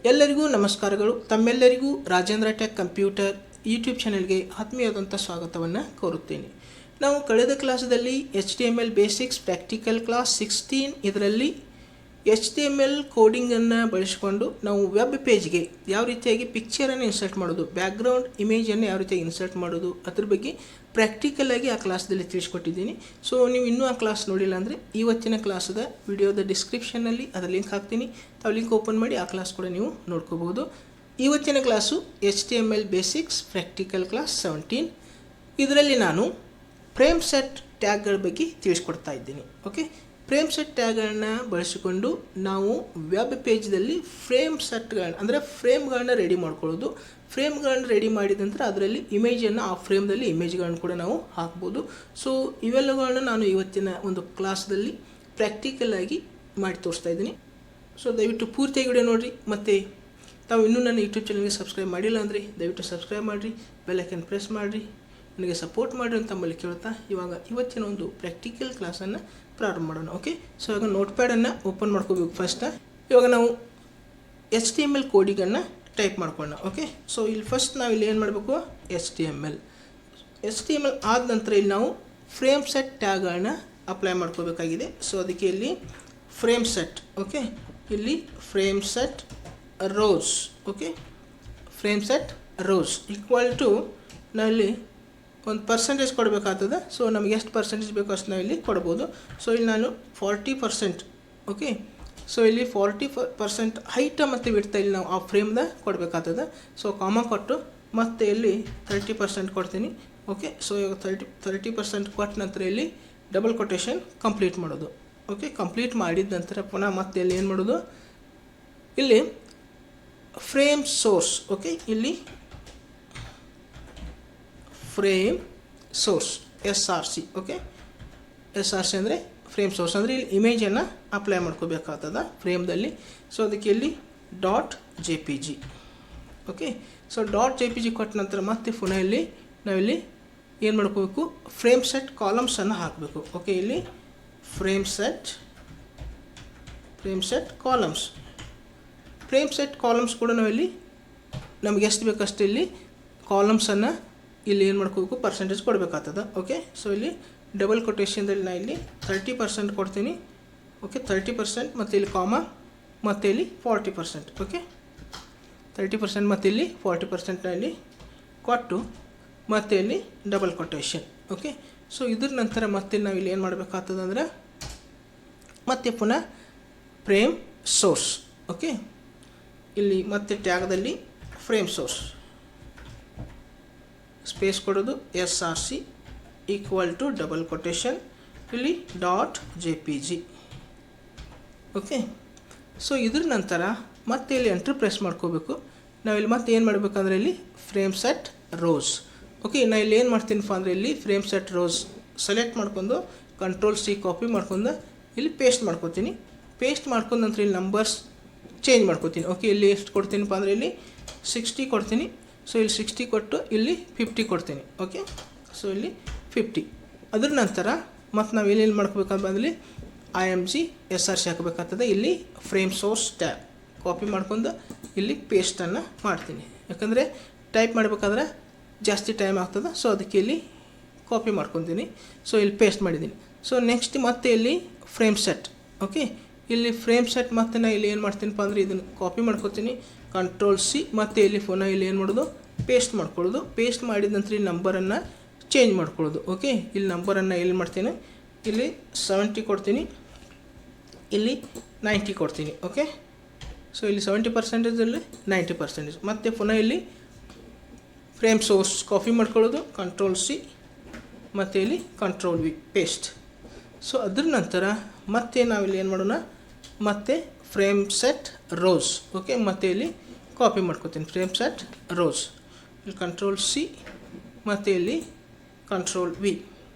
ಎಲ್ಲರಿಗೂ ನಮಸ್ಕಾರಗಳು. ತಮ್ಮೆಲ್ಲರಿಗೂ ರಾಜೇಂದ್ರ ಟೆಕ್ ಕಂಪ್ಯೂಟರ್ ಯೂಟ್ಯೂಬ್ ಚಾನೆಲ್ಗೆ ಆತ್ಮೀಯವಾದಂಥ ಸ್ವಾಗತವನ್ನು ಕೋರುತ್ತೇನೆ. ನಾವು ಕಳೆದ ಕ್ಲಾಸದಲ್ಲಿ HTML ಬೇಸಿಕ್ಸ್ ಪ್ರಾಕ್ಟಿಕಲ್ ಕ್ಲಾಸ್ 16 ಇದರಲ್ಲಿ HTML ಕೋಡಿಂಗನ್ನು ಬಳಸಿಕೊಂಡು ನಾವು ವೆಬ್ ಪೇಜ್ಗೆ ಯಾವ ರೀತಿಯಾಗಿ ಪಿಕ್ಚರನ್ನು ಇನ್ಸರ್ಟ್ ಮಾಡೋದು, ಬ್ಯಾಕ್ಗ್ರೌಂಡ್ ಇಮೇಜನ್ನು ಯಾವ ರೀತಿಯಾಗಿ ಇನ್ಸರ್ಟ್ ಮಾಡೋದು ಅದ್ರ ಬಗ್ಗೆ ಪ್ರಾಕ್ಟಿಕಲಾಗಿ ಆ ಕ್ಲಾಸ್ದಲ್ಲಿ ತಿಳಿಸ್ಕೊಟ್ಟಿದ್ದೀನಿ. ಸೊ ನೀವು ಇನ್ನೂ ಆ ಕ್ಲಾಸ್ ನೋಡಿಲ್ಲ ಅಂದರೆ ಇವತ್ತಿನ ಕ್ಲಾಸದ ವಿಡಿಯೋದ ಡಿಸ್ಕ್ರಿಪ್ಷನ್ನಲ್ಲಿ ಅದರ ಲಿಂಕ್ ಹಾಕ್ತೀನಿ. ತಾವು ಲಿಂಕ್ ಓಪನ್ ಮಾಡಿ ಆ ಕ್ಲಾಸ್ ಕೂಡ ನೀವು ನೋಡ್ಕೋಬೋದು. ಇವತ್ತಿನ class HTML basics practical class 17. ಇದರಲ್ಲಿ ನಾನು ಫ್ರೇಮ್ ಸೆಟ್ ಟ್ಯಾಗ್ಗಳ ಬಗ್ಗೆ ತಿಳಿಸ್ಕೊಡ್ತಾ ಇದ್ದೀನಿ. ಓಕೆ, ಫ್ರೇಮ್ ಸೆಟ್ ಟ್ಯಾಗ್ಗಳನ್ನ ಬಳಸಿಕೊಂಡು ನಾವು ವೆಬ್ ಪೇಜ್ದಲ್ಲಿ ಫ್ರೇಮ್ ಸೆಟ್ಗಳನ್ನ ಅಂದರೆ ಫ್ರೇಮ್ಗಳನ್ನ ರೆಡಿ ಮಾಡ್ಕೊಳ್ಳೋದು. ಫ್ರೇಮ್ಗಳನ್ನ ರೆಡಿ ಮಾಡಿದ ನಂತರ ಅದರಲ್ಲಿ ಇಮೇಜನ್ನು ಆ ಫ್ರೇಮ್ದಲ್ಲಿ ಇಮೇಜ್ಗಳನ್ನು ಕೂಡ ನಾವು ಹಾಕ್ಬೋದು. ಸೊ ಇವೆಲ್ಲಗಳನ್ನ ನಾನು ಇವತ್ತಿನ ಒಂದು ಕ್ಲಾಸ್ದಲ್ಲಿ ಪ್ರಾಕ್ಟಿಕಲಾಗಿ ಮಾಡಿ ತೋರಿಸ್ತಾ ಇದ್ದೀನಿ. ಸೊ ದಯವಿಟ್ಟು ಪೂರ್ತಿಯಾಗಿ ವಿಡಿಯೋ ನೋಡಿರಿ. ಮತ್ತು ತಾವು ಇನ್ನೂ ನನ್ನ ಯೂಟ್ಯೂಬ್ ಚಾನಲ್ಗೆ ಸಬ್ಸ್ಕ್ರೈಬ್ ಮಾಡಿಲ್ಲ ಅಂದರೆ ದಯವಿಟ್ಟು ಸಬ್ಸ್ಕ್ರೈಬ್ ಮಾಡಿರಿ, ಬೆಲ್ ಐಕನ್ ಪ್ರೆಸ್ ಮಾಡಿರಿ, ನನಗೆ ಸಪೋರ್ಟ್ ಮಾಡಿರಿ ಅಂತ ತಮ್ಮಲ್ಲಿ ಕೇಳ್ತಾ ಇವತ್ತಿನ ಒಂದು ಪ್ರಾಕ್ಟಿಕಲ್ ಕ್ಲಾಸನ್ನು ಪ್ರಾರಂಭ ಮಾಡೋಣ. ಓಕೆ, ಸೊ ಇವಾಗ ನೋಟ್ ಪ್ಯಾಡನ್ನು ಓಪನ್ ಮಾಡ್ಕೋಬೇಕು. ಫಸ್ಟ್ ಇವಾಗ ನಾವು HTML ಕೋಡಿಗನ್ನು ಟೈಪ್ ಮಾಡ್ಕೊಳ್ಳೋಣ. ಓಕೆ, ಸೊ ಇಲ್ಲಿ ಫಸ್ಟ್ ನಾವು ಇಲ್ಲಿ ಏನು ಮಾಡಬೇಕು, HTML ಆದ ನಂತರ ಇಲ್ಲಿ ನಾವು ಫ್ರೇಮ್ ಸೆಟ್ ಟ್ಯಾಗ್ಗಳನ್ನ ಅಪ್ಲೈ ಮಾಡ್ಕೋಬೇಕಾಗಿದೆ. ಸೊ ಅದಕ್ಕೆ ಇಲ್ಲಿ ಫ್ರೇಮ್ ಸೆಟ್, ಓಕೆ, ಇಲ್ಲಿ frame set rows, okay, frame set rows equal to ನಾವಿಲ್ಲಿ ಒಂದು ಪರ್ಸೆಂಟೇಜ್ ಕೊಡಬೇಕಾಗ್ತದೆ. ಸೊ ನಮಗೆ ಎಷ್ಟು ಪರ್ಸೆಂಟೇಜ್ ಬೇಕೋ ಅಷ್ಟು ನಾವು ಇಲ್ಲಿ ಕೊಡ್ಬೋದು. ಸೊ ಇಲ್ಲಿ ನಾನು 40%, ಓಕೆ, ಸೊ ಇಲ್ಲಿ 40% ಹೈಟ ಮತ್ತು ವಿಡ್ತ ಇಲ್ಲಿ ನಾವು ಆ ಫ್ರೇಮ್ದ ಕೊಡಬೇಕಾಗ್ತದೆ. ಸೊ ಕಾಮ ಕೊಟ್ಟು ಮತ್ತೆ ಇಲ್ಲಿ 30% ಕೊಡ್ತೀನಿ. ಓಕೆ, ಸೊ ಇವಾಗ 30% ಕೊಟ್ಟ ನಂತರ ಇಲ್ಲಿ ಡಬಲ್ ಕೊಟೇಶನ್ ಕಂಪ್ಲೀಟ್ ಮಾಡೋದು. ಓಕೆ, ಕಂಪ್ಲೀಟ್ ಮಾಡಿದ ನಂತರ ಪುನಃ ಮತ್ತೆ ಇಲ್ಲಿ ಏನು ಮಾಡೋದು, ಇಲ್ಲಿ ಫ್ರೇಮ್ ಸೋರ್ಸ್, ಓಕೆ, ಇಲ್ಲಿ frame source SRC, okay, SRC ಅಂದರೆ ಫ್ರೇಮ್ ಸೋರ್ಸ್ ಅಂದರೆ ಇಲ್ಲಿ ಇಮೇಜನ್ನು ಅಪ್ಲೈ ಮಾಡ್ಕೋಬೇಕಾಗ್ತದೆ ಫ್ರೇಮ್ದಲ್ಲಿ. ಸೊ ಅದಕ್ಕೆ ಇಲ್ಲಿ .jpg, ಓಕೆ, ಸೊ .jpg ಕೊಟ್ಟ ನಂತರ ಮತ್ತೆ ಪುನಃ ಇಲ್ಲಿ ನಾವಿಲ್ಲಿ ಏನು ಮಾಡ್ಕೋಬೇಕು, ಫ್ರೇಮ್ ಸೆಟ್ ಕಾಲಮ್ಸನ್ನು ಹಾಕಬೇಕು. ಓಕೆ, ಇಲ್ಲಿ ಫ್ರೇಮ್ ಸೆಟ್ ಕಾಲಮ್ಸ್ ಕೂಡ ನಾವಿಲ್ಲಿ ನಮಗೆ ಎಷ್ಟು ಬೇಕಷ್ಟು ಇಲ್ಲಿ ಕಾಲಮ್ಸನ್ನು ಇಲ್ಲಿ ಏನು ಮಾಡ್ಕೋಬೇಕು, ಪರ್ಸೆಂಟೇಜ್ ಕೊಡಬೇಕಾಗ್ತದೆ. ಓಕೆ, ಸೊ ಇಲ್ಲಿ ಡಬಲ್ ಕೊಟೇಶನ್ದಲ್ಲಿ ನಾನು ಇಲ್ಲಿ 30% ಕೊಡ್ತೀನಿ. ಓಕೆ, 30% ಮತ್ತು ಇಲ್ಲಿ ಕಾಮ ಮತ್ತು ಇಲ್ಲಿ 40%, ಓಕೆ, 30% ಮತ್ತು ಇಲ್ಲಿ 40% ಇಲ್ಲಿ ಕೊಟ್ಟು ಮತ್ತು ಇಲ್ಲಿ ಡಬಲ್ ಕೊಟೇಶನ್. ಓಕೆ, ಸೊ ಇದ್ರ ನಂತರ ಮತ್ತೆ ನಾವು ಇಲ್ಲಿ ಏನು ಮಾಡಬೇಕಾಗ್ತದೆ ಅಂದರೆ ಮತ್ತೆ ಪುನಃ ಫ್ರೇಮ್ ಸೋರ್ಸ್, ಓಕೆ, ಇಲ್ಲಿ ಮತ್ತೆ ಟ್ಯಾಗ್ದಲ್ಲಿ ಫ್ರೇಮ್ ಸೋರ್ಸ್ ಸ್ಪೇಸ್ ಕೊಡೋದು SRC equal to double quotation ಇಲ್ಲಿ .jpg. ಓಕೆ, ಸೊ ಇದ್ರ ನಂತರ ಮತ್ತೆ ಇಲ್ಲಿ ಎಂಟ್ರ್ ಪ್ರೆಸ್ ಮಾಡ್ಕೋಬೇಕು. ನಾವಿಲ್ಲಿ ಮತ್ತೆ ಏನು ಮಾಡಬೇಕಂದ್ರೆ ಇಲ್ಲಿ ಫ್ರೇಮ್ ಸೆಟ್ ರೋಸ್. ಓಕೆ, ನಾನು ಇಲ್ಲಿ ಏನು ಮಾಡ್ತೀನಪ್ಪ ಅಂದರೆ ಇಲ್ಲಿ ಫ್ರೇಮ್ ಸೆಟ್ ರೋಸ್ ಸೆಲೆಕ್ಟ್ ಮಾಡ್ಕೊಂಡು Ctrl+C ಕಾಪಿ ಮಾಡ್ಕೊಂಡು ಇಲ್ಲಿ ಪೇಸ್ಟ್ ಮಾಡ್ಕೋತೀನಿ. ಪೇಸ್ಟ್ ಮಾಡ್ಕೊಂಡ ನಂತರ ಇಲ್ಲಿ ನಂಬರ್ಸ್ ಚೇಂಜ್ ಮಾಡ್ಕೋತೀನಿ. ಓಕೆ, ಇಲ್ಲಿ ಎಷ್ಟು ಕೊಡ್ತೀನಪ್ಪ ಅಂದರೆ ಇಲ್ಲಿ 60 ಕೊಡ್ತೀನಿ. ಸೊ ಇಲ್ಲಿ 60 ಕೊಟ್ಟು ಇಲ್ಲಿ 50 ಕೊಡ್ತೀನಿ. ಓಕೆ, ಸೊ ಇಲ್ಲಿ 50. ಅದ್ರ ನಂತರ ಮತ್ತು ನಾವು ಇಲ್ಲಿ ಮಾಡ್ಕೋಬೇಕಂತ ಬಂದಲ್ಲಿ IMG SRC ಹಾಕಬೇಕಾಗ್ತದೆ. ಇಲ್ಲಿ ಫ್ರೇಮ್ ಸೋರ್ಸ್ ಟ್ಯಾಗ್ ಕಾಪಿ ಮಾಡ್ಕೊಂಡು ಇಲ್ಲಿ ಪೇಸ್ಟನ್ನು ಮಾಡ್ತೀನಿ. ಯಾಕಂದರೆ ಟೈಪ್ ಮಾಡಬೇಕಾದ್ರೆ ಜಾಸ್ತಿ ಟೈಮ್ ಆಗ್ತದೆ. ಸೊ ಅದಕ್ಕೆ ಇಲ್ಲಿ ಕಾಪಿ ಮಾಡ್ಕೊತೀನಿ. ಸೊ ಇಲ್ಲಿ ಪೇಸ್ಟ್ ಮಾಡಿದ್ದೀನಿ. ಸೊ ನೆಕ್ಸ್ಟ್ ಮತ್ತೆ ಇಲ್ಲಿ ಫ್ರೇಮ್ ಸೆಟ್, ಓಕೆ, ಇಲ್ಲಿ ಫ್ರೇಮ್ ಸೆಟ್ ಮತ್ತು ನಾನು ಇಲ್ಲಿ ಏನು ಮಾಡ್ತೀನಪ್ಪ ಅಂದರೆ ಇದನ್ನು ಕಾಪಿ ಮಾಡ್ಕೊತೀನಿ. Ctrl+C ಮತ್ತು ಇಲ್ಲಿ ಪುನಃ ಇಲ್ಲಿ ಏನು ಮಾಡೋದು, ಪೇಸ್ಟ್ ಮಾಡ್ಕೊಳ್ಳೋದು. ಪೇಸ್ಟ್ ಮಾಡಿದ ನಂತರ ಈ ನಂಬರನ್ನು ಚೇಂಜ್ ಮಾಡ್ಕೊಳ್ಳೋದು. ಓಕೆ, ಇಲ್ಲಿ ನಂಬರನ್ನು ಎಲ್ಲಿ ಮಾಡ್ತೀನಿ, ಇಲ್ಲಿ 70 ಕೊಡ್ತೀನಿ, ಇಲ್ಲಿ 90 ಕೊಡ್ತೀನಿ. ಓಕೆ, ಸೊ ಇಲ್ಲಿ 70%, 90%. ಮತ್ತು ಪುನಃ ಇಲ್ಲಿ ಫ್ರೇಮ್ ಸೋರ್ಸ್ ಕಾಪಿ ಮಾಡ್ಕೊಳ್ಳೋದು, Ctrl+C ಮತ್ತು ಇಲ್ಲಿ Ctrl+V ಪೇಸ್ಟ್. ಸೊ ಅದ್ರ ನಂತರ ಮತ್ತೆ ನಾವಿಲ್ಲಿ ಏನು ಮಾಡೋಣ, ಮತ್ತೆ ಫ್ರೇಮ್ ಸೆಟ್ ರೋಸ್, ಓಕೆ, ಮತ್ತು ಇಲ್ಲಿ ಕಾಪಿ ಮಾಡ್ಕೋತೀನಿ ಫ್ರೇಮ್ ಸೆಟ್ ರೋಸ್. ಇಲ್ಲಿ Ctrl+C ಮತ್ತು ಇಲ್ಲಿ Ctrl+V.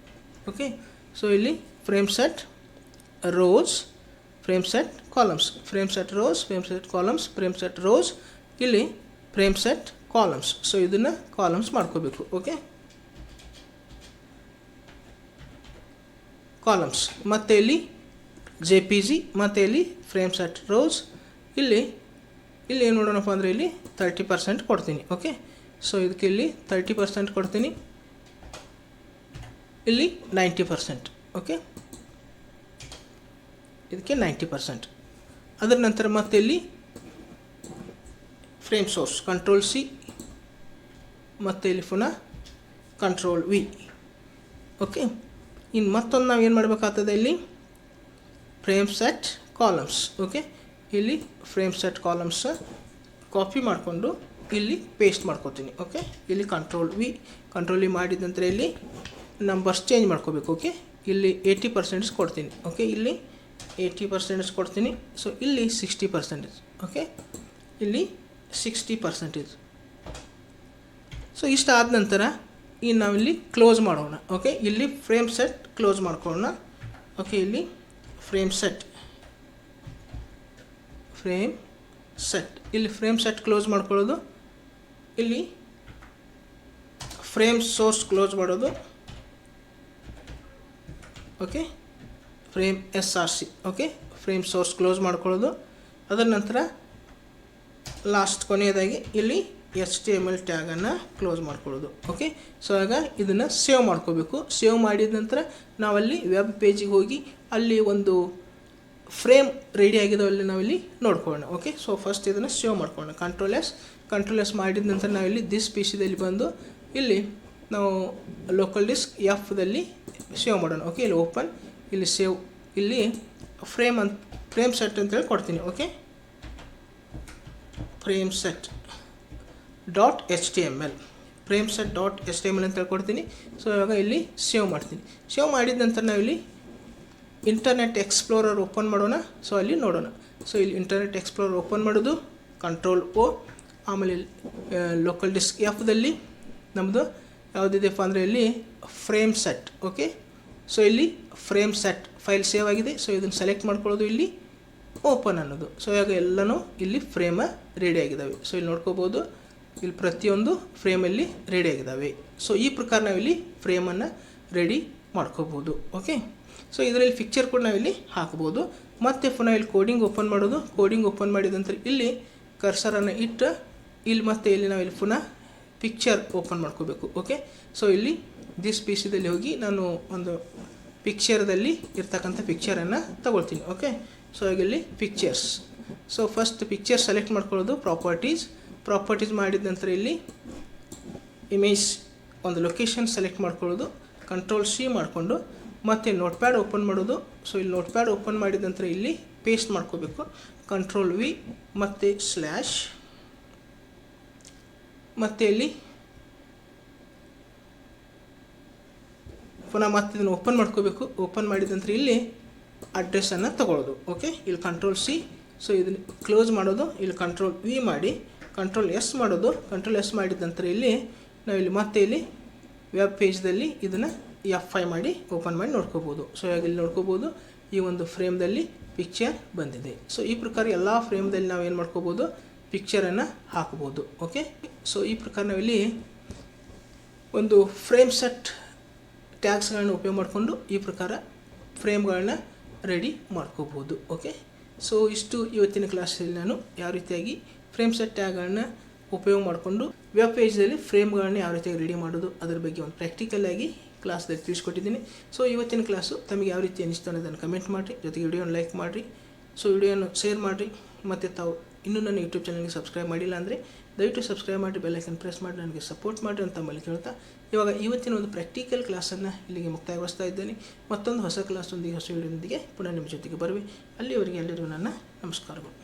ಓಕೆ, ಸೊ ಇಲ್ಲಿ frame set rose, frame set columns, frame set rose, frame set columns, frame set rose, ಇಲ್ಲಿ ಫ್ರೇಮ್ ಸೆಟ್ ಕಾಲಮ್ಸ್. ಸೊ ಇದನ್ನು columns ಮಾಡ್ಕೋಬೇಕು. ಓಕೆ, ಕಾಲಮ್ಸ್ ಮತ್ತು ಇಲ್ಲಿ JPG ಮತ್ತು ಇಲ್ಲಿ ಫ್ರೇಮ್ ಸೆಟ್ ರೋಸ್, ಇಲ್ಲಿ ಇಲ್ಲಿ ಏನು ಮಾಡೋಣಪ್ಪ ಅಂದರೆ ಇಲ್ಲಿ 30% ಕೊಡ್ತೀನಿ. ಓಕೆ, ಸೊ ಇದಕ್ಕೆ ಇಲ್ಲಿ 30% ಕೊಡ್ತೀನಿ, ಇಲ್ಲಿ 90%. ಓಕೆ, ಇದಕ್ಕೆ 90%. ಅದರ ನಂತರ ಮತ್ತೆ ಇಲ್ಲಿ ಫ್ರೇಮ್ ಸೋರ್ಸ್ Ctrl+C ಮತ್ತು ಇಲ್ಲಿ ಪುನಃ Ctrl+V. ಓಕೆ, ಇನ್ನು ಮತ್ತೊಂದು ನಾವು ಏನು ಮಾಡಬೇಕಾಗ್ತದೆ, ಇಲ್ಲಿ ಫ್ರೇಮ್ ಸೆಟ್ ಕಾಲಮ್ಸ್. ಓಕೆ, ಇಲ್ಲಿ ಫ್ರೇಮ್ ಸೆಟ್ ಕಾಲಮ್ಸ್ ಕಾಪಿ ಮಾಡಿಕೊಂಡು ಇಲ್ಲಿ ಪೇಸ್ಟ್ ಮಾಡ್ಕೋತೀನಿ. ಓಕೆ, ಇಲ್ಲಿ Ctrl+V ಮಾಡಿದ ನಂತರ ಇಲ್ಲಿ ನಂಬರ್ಸ್ ಚೇಂಜ್ ಮಾಡ್ಕೋಬೇಕು. ಓಕೆ, ಇಲ್ಲಿ 80% ಕೊಡ್ತೀನಿ. ಓಕೆ, ಇಲ್ಲಿ 80% ಕೊಡ್ತೀನಿ. ಸೊ ಇಲ್ಲಿ 60%. ಓಕೆ, ಇಲ್ಲಿ 60%. ಸೊ ಇಷ್ಟ ಆದ ನಂತರ ಇನ್ನು ನಾವಿಲ್ಲಿ ಕ್ಲೋಸ್ ಮಾಡೋಣ. ಓಕೆ, ಇಲ್ಲಿ ಫ್ರೇಮ್ ಸೆಟ್ ಕ್ಲೋಸ್ ಮಾಡ್ಕೊಳ್ಳೋಣ. ಓಕೆ, ಇಲ್ಲಿ ಫ್ರೇಮ್ ಸೆಟ್ ಇಲ್ಲಿ ಫ್ರೇಮ್ ಸೆಟ್ ಕ್ಲೋಸ್ ಮಾಡ್ಕೊಳ್ಳೋದು, ಇಲ್ಲಿ ಫ್ರೇಮ್ ಸೋರ್ಸ್ ಕ್ಲೋಸ್ ಮಾಡೋದು. Okay, frame SRC. Okay, frame source close ಮಾಡ್ಕೊಳ್ಳೋದು. ಅದರ ನಂತರ ಲಾಸ್ಟ್ ಕೊನೆಯದಾಗಿ ಇಲ್ಲಿ HTML ಟ್ಯಾಗನ್ನು ಕ್ಲೋಸ್ ಮಾಡ್ಕೊಳ್ಳೋದು. ಓಕೆ, ಸೊ ಆಗ ಇದನ್ನು ಸೇವ್ ಮಾಡ್ಕೋಬೇಕು. ಸೇವ್ ಮಾಡಿದ ನಂತರ ನಾವಲ್ಲಿ ವೆಬ್ ಪೇಜಿಗೆ ಹೋಗಿ ಅಲ್ಲಿ ಒಂದು ಫ್ರೇಮ್ ರೆಡಿ ಆಗಿದಾವಲ್ಲಿ ನಾವಿಲ್ಲಿ ನೋಡ್ಕೊಳ್ಳೋಣ. ಓಕೆ, ಸೊ ಫಸ್ಟ್ ಇದನ್ನು ಸೇವ್ ಮಾಡ್ಕೊಳ್ಳೋಣ. Ctrl+S ಮಾಡಿದ ನಂತರ ನಾವಿಲ್ಲಿ ದಿಸ್ PCದಲ್ಲಿ ಬಂದು ಇಲ್ಲಿ ನಾವು ಲೋಕಲ್ ಡಿಸ್ಕ್ Fದಲ್ಲಿ ಸೇವ್ ಮಾಡೋಣ. ಓಕೆ, ಇಲ್ಲಿ ಓಪನ್, ಇಲ್ಲಿ ಸೇವ್, ಇಲ್ಲಿ ಫ್ರೇಮ್ ಸೆಟ್ ಅಂತೇಳಿ ಕೊಡ್ತೀನಿ. ಓಕೆ, ಫ್ರೇಮ್ ಸೆಟ್ .html ಅಂತೇಳಿ ಕೊಡ್ತೀನಿ. ಸೊ ಇವಾಗ ಇಲ್ಲಿ ಸೇವ್ ಮಾಡ್ತೀನಿ. ಸೇವ್ ಮಾಡಿದ ನಂತರ ನಾವಿಲ್ಲಿ ಇಂಟರ್ನೆಟ್ ಎಕ್ಸ್ಪ್ಲೋರರ್ ಓಪನ್ ಮಾಡೋಣ. ಸೊ ಅಲ್ಲಿ ನೋಡೋಣ. ಸೊ ಇಲ್ಲಿ ಇಂಟರ್ನೆಟ್ ಎಕ್ಸ್ಪ್ಲೋರರ್ ಓಪನ್ ಮಾಡೋದು, Ctrl+O, ಆಮೇಲೆ ಲೋಕಲ್ ಡಿಸ್ಕ್ Fದಲ್ಲಿ ನಮ್ಮದು ಯಾವುದಿದೆಪ್ಪ ಅಂದರೆ ಇಲ್ಲಿ ಫ್ರೇಮ್ ಸೆಟ್. ಓಕೆ, ಸೊ ಇಲ್ಲಿ ಫ್ರೇಮ್ ಸೆಟ್ ಫೈಲ್ ಸೇವ್ ಆಗಿದೆ. ಸೊ ಇದನ್ನು ಸೆಲೆಕ್ಟ್ ಮಾಡ್ಕೊಳ್ಳೋದು, ಇಲ್ಲಿ ಓಪನ್ ಅನ್ನೋದು. ಸೊ ಇವಾಗ ಎಲ್ಲನೂ ಇಲ್ಲಿ ಫ್ರೇಮ ರೆಡಿ ಆಗಿದ್ದಾವೆ. ಸೊ ಇಲ್ಲಿ ನೋಡ್ಕೋಬೋದು, ಇಲ್ಲಿ ಪ್ರತಿಯೊಂದು ಫ್ರೇಮಲ್ಲಿ ರೆಡಿ ಆಗಿದ್ದಾವೆ. ಸೊ ಈ ಪ್ರಕಾರ ನಾವಿಲ್ಲಿ ಫ್ರೇಮನ್ನು ರೆಡಿ ಮಾಡ್ಕೋಬೋದು. ಓಕೆ, ಸೊ ಇದರಲ್ಲಿ ಪಿಕ್ಚರ್ ಕೂಡ ನಾವಿಲ್ಲಿ ಹಾಕ್ಬೋದು. ಮತ್ತು ಪುನಃ ಇಲ್ಲಿ ಕೋಡಿಂಗ್ ಓಪನ್ ಮಾಡೋದು. ಕೋಡಿಂಗ್ ಓಪನ್ ಮಾಡಿದ ನಂತರ ಇಲ್ಲಿ ಕರ್ಸರನ್ನು ಇಟ್ಟು ಇಲ್ಲಿ ಮತ್ತೆ ಇಲ್ಲಿ ನಾವಿಲ್ಲಿ ಪುನಃ ಪಿಕ್ಚರ್ ಓಪನ್ ಮಾಡ್ಕೋಬೇಕು. ಓಕೆ, ಸೊ ಇಲ್ಲಿ ದಿಸ್ PCದಲ್ಲಿ ಹೋಗಿ ನಾನು ಒಂದು ಪಿಕ್ಚರ್ದಲ್ಲಿ ಇರ್ತಕ್ಕಂಥ ಪಿಕ್ಚರನ್ನು ತಗೊಳ್ತೀನಿ. ಓಕೆ, ಸೊ ಈಗ ಇಲ್ಲಿ pictures. So first picture select ಮಾಡ್ಕೊಳ್ಳೋದು, ಪ್ರಾಪರ್ಟೀಸ್ ಮಾಡಿದ ನಂತರ ಇಲ್ಲಿ ಇಮೇಜ್ ಒಂದು ಲೊಕೇಶನ್ ಸೆಲೆಕ್ಟ್ ಮಾಡ್ಕೊಳ್ಳೋದು, Ctrl+C ಮಾಡಿಕೊಂಡು ಮತ್ತು ನೋಟ್ಪ್ಯಾಡ್ ಓಪನ್ ಮಾಡೋದು. ಸೊ ಇಲ್ಲಿ ನೋಟ್ಪ್ಯಾಡ್ ಓಪನ್ ಮಾಡಿದ ನಂತರ ಇಲ್ಲಿ ಪೇಸ್ಟ್ ಮಾಡ್ಕೋಬೇಕು, Ctrl+V ಮತ್ತು ಸ್ಲ್ಯಾಶ್, ಮತ್ತು ಇಲ್ಲಿ ಪುನಃ ಮತ್ತೆ ಇದನ್ನು ಓಪನ್ ಮಾಡ್ಕೋಬೇಕು. ಓಪನ್ ಮಾಡಿದ ನಂತರ ಇಲ್ಲಿ ಅಡ್ರೆಸ್ಸನ್ನು ತಗೊಳ್ಳೋದು. ಓಕೆ, ಇಲ್ಲಿ Ctrl+C. ಸೊ ಇದನ್ನು ಕ್ಲೋಸ್ ಮಾಡೋದು, ಇಲ್ಲಿ Ctrl+V ಮಾಡಿ Ctrl+S ಮಾಡೋದು. Ctrl+S ಮಾಡಿದ ನಂತರ ಇಲ್ಲಿ ನಾವಿಲ್ಲಿ ಮತ್ತೆ ಇಲ್ಲಿ ವೆಬ್ ಪೇಜ್ದಲ್ಲಿ ಇದನ್ನು F5 ಮಾಡಿ ಓಪನ್ ಮಾಡಿ ನೋಡ್ಕೋಬೋದು. ಸೊ ಇವಾಗ ಇಲ್ಲಿ ನೋಡ್ಕೋಬೋದು, ಈ ಒಂದು ಫ್ರೇಮ್ದಲ್ಲಿ ಪಿಕ್ಚರ್ ಬಂದಿದೆ. ಸೊ ಈ ಪ್ರಕಾರ ಎಲ್ಲ ಫ್ರೇಮ್ದಲ್ಲಿ ನಾವು ಏನು ಮಾಡ್ಕೋಬೋದು, ಪಿಕ್ಚರನ್ನು ಹಾಕ್ಬೋದು. ಓಕೆ, ಸೊ ಈ ಪ್ರಕಾರ ನಾವಿಲ್ಲಿ ಒಂದು ಫ್ರೇಮ್ ಸೆಟ್ ಟ್ಯಾಗ್ಸ್ಗಳನ್ನ ಉಪಯೋಗ ಮಾಡಿಕೊಂಡು ಈ ಪ್ರಕಾರ ಫ್ರೇಮ್ಗಳನ್ನ ರೆಡಿ ಮಾಡ್ಕೋಬೋದು. ಓಕೆ, ಸೊ ಇಷ್ಟು ಇವತ್ತಿನ ಕ್ಲಾಸಲ್ಲಿ ನಾನು ಯಾವ ರೀತಿಯಾಗಿ ಫ್ರೇಮ್ ಸೆಟ್ ಟ್ಯಾಗ್ಗಳನ್ನ ಉಪಯೋಗ ಮಾಡಿಕೊಂಡು ವೆಬ್ ಪೇಜ್ದಲ್ಲಿ ಫ್ರೇಮ್ಗಳನ್ನ ಯಾವ ರೀತಿಯಾಗಿ ರೆಡಿ ಮಾಡೋದು ಅದರ ಬಗ್ಗೆ ಒಂದು ಪ್ರಾಕ್ಟಿಕಲ್ ಆಗಿ ಕ್ಲಾಸ್ದಲ್ಲಿ ತಿಳಿಸ್ಕೊಟ್ಟಿದ್ದೀನಿ. ಸೊ ಇವತ್ತಿನ ಕ್ಲಾಸು ತಮಗೆ ಯಾವ ರೀತಿ ಅನಿಸ್ತು ಅನ್ನೋದನ್ನು ಕಮೆಂಟ್ ಮಾಡಿರಿ, ಜೊತೆಗೆ ವಿಡಿಯೋನ ಲೈಕ್ ಮಾಡಿರಿ, ಸೊ ವಿಡಿಯೋನ ಶೇರ್ ಮಾಡಿರಿ. ಮತ್ತು ತಾವು ಇನ್ನೂ ನನ್ನ ಯೂಟ್ಯೂಬ್ ಚಾನಲ್ಗೆ ಸಬ್ಸ್ಕ್ರೈಬ್ ಮಾಡಿಲ್ಲ ಅಂದರೆ ದಯವಿಟ್ಟು ಸಬ್ಸ್ಕ್ರೈಬ್ ಮಾಡಿ, ಬೆಲ್ ಐಕನ್ ಪ್ರೆಸ್ ಮಾಡಿ ನನಗೆ ಸಪೋರ್ಟ್ ಮಾಡಿರಿ ಅಂತ ತಮ್ಮಲ್ಲಿ ಕೇಳ್ತಾ ಇವಾಗ ಇವತ್ತಿನ ಒಂದು ಪ್ರಾಕ್ಟಿಕಲ್ ಕ್ಲಾಸನ್ನು ಇಲ್ಲಿಗೆ ಮುಕ್ತಾಯಗೊಳಿಸ್ತಾ ಇದ್ದೇನೆ. ಮತ್ತೊಂದು ಹೊಸ ಕ್ಲಾಸೊಂದಿಗೆ, ಹೊಸ ವಿಡಿಯೋದೊಂದಿಗೆ ಪುನಃ ನಿಮ್ಮ ಜೊತೆಗೆ ಬರುವೆ. ಅಲ್ಲಿವರೆಗೆ ಎಲ್ಲರಿಗೂ ನನ್ನ ನಮಸ್ಕಾರಗಳು.